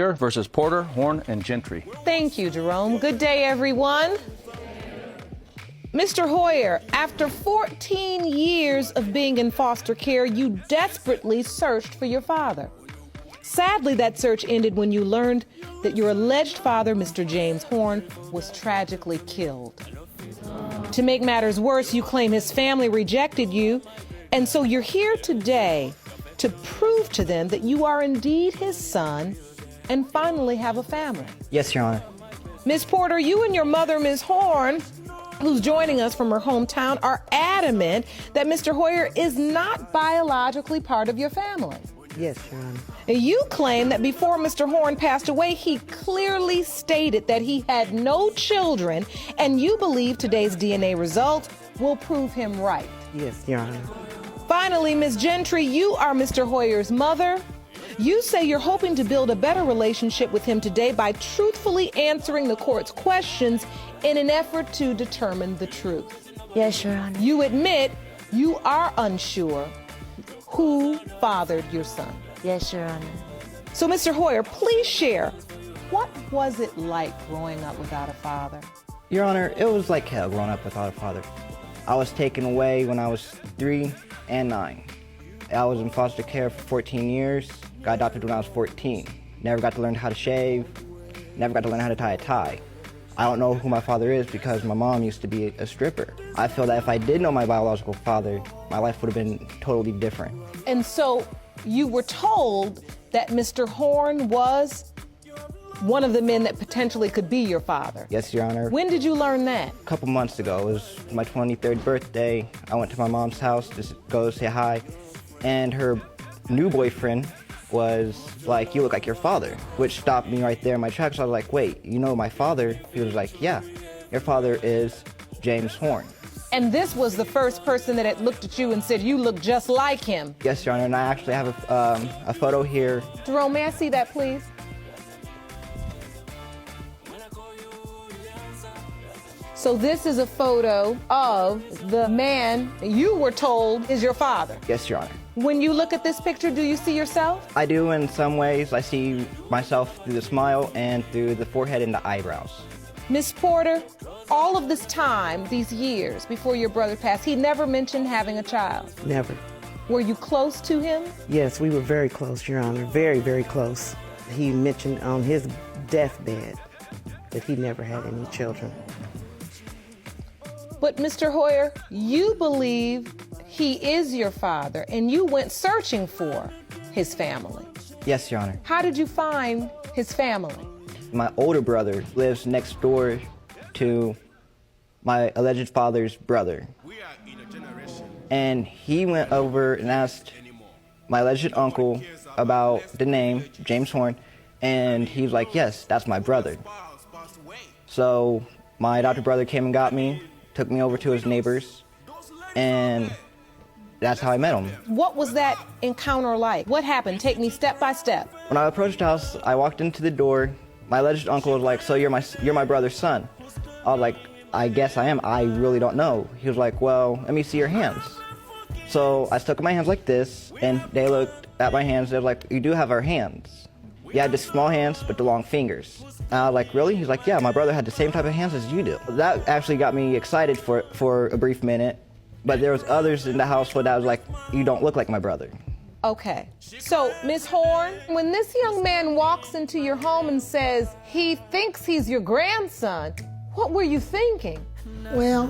Versus Porter, Horn, and Gentry. Thank you, Jerome. Good day, everyone. Mr. Hoyer, after 14 years of being in foster care, you desperately searched for your father. Sadly, that search ended when you learned that your alleged father, Mr. James Horn, was tragically killed. To make matters worse, you claim his family rejected you, and so you're here today to prove to them that you are indeed his son and finally have a family. Yes, Your Honor. Ms. Porter, you and your mother, Ms. Horn, who's joining us from her hometown, are adamant that Mr. Hoyer is not biologically part of your family. Yes, Your Honor. You claim that before Mr. Horn passed away, he clearly stated that he had no children, and you believe today's DNA result will prove him right. Yes, Your Honor. Finally, Ms. Gentry, you are Mr. Hoyer's mother. You say you're hoping to build a better relationship with him today by truthfully answering the court's questions in an effort to determine the truth. Yes, Your Honor. You admit you are unsure who fathered your son. Yes, Your Honor. So, Mr. Hoyer, please share, what was it like growing up without a father? Your Honor, it was like hell growing up without a father. I was taken away when I was 3 and 9. I was in foster care for 14 years, got adopted when I was 14. Never got to learn how to shave, never got to learn how to tie a tie. I don't know who my father is because my mom used to be a stripper. I feel that if I did know my biological father, my life would have been totally different. And so you were told that Mr. Horn was one of the men that potentially could be your father. Yes, Your Honor. When did you learn that? A couple months ago. It was my 23rd birthday. I went to my mom's house to go say hi, and her new boyfriend was like, "You look like your father," which stopped me right there in my tracks. So I was like, "Wait, you know my father?" He was like, "Yeah, your father is James Horn." And this was the first person that had looked at you and said, "You look just like him." Yes, Your Honor, and I actually have a photo here. Jerome, may I see that, please? So this is a photo of the man you were told is your father. Yes, Your Honor. When you look at this picture, do you see yourself? I do in some ways. I see myself through the smile and through the forehead and the eyebrows. Miss Porter, all of this time, these years before your brother passed, he never mentioned having a child. Never. Were you close to him? Yes, we were very close, Your Honor. Very, very close. He mentioned on his deathbed that he never had any children. But Mr. Hoyer, you believe he is your father, and you went searching for his family. Yes, Your Honor. How did you find his family? My older brother lives next door to my alleged father's brother. And he went over and asked my alleged uncle about the name, James Horn, and he was like, "Yes, that's my brother." So my adopted brother came and got me, took me over to his neighbors, and that's how I met him. What was that encounter like? What happened? Take me step by step. When I approached the house, I walked into the door. My alleged uncle was like, "So you're my brother's son?" I was like, "I guess I am. I really don't know." He was like, "Well, let me see your hands." So I stuck my hands like this, and they looked at my hands. They were like, "You do have our hands. You had the small hands, but the long fingers." And I was like, "Really?" He's like, "Yeah, my brother had the same type of hands as you do." That actually got me excited for a brief minute, but there was others in the household that was like, "You don't look like my brother." Okay. So, Ms. Horn, when this young man walks into your home and says he thinks he's your grandson, what were you thinking? Well,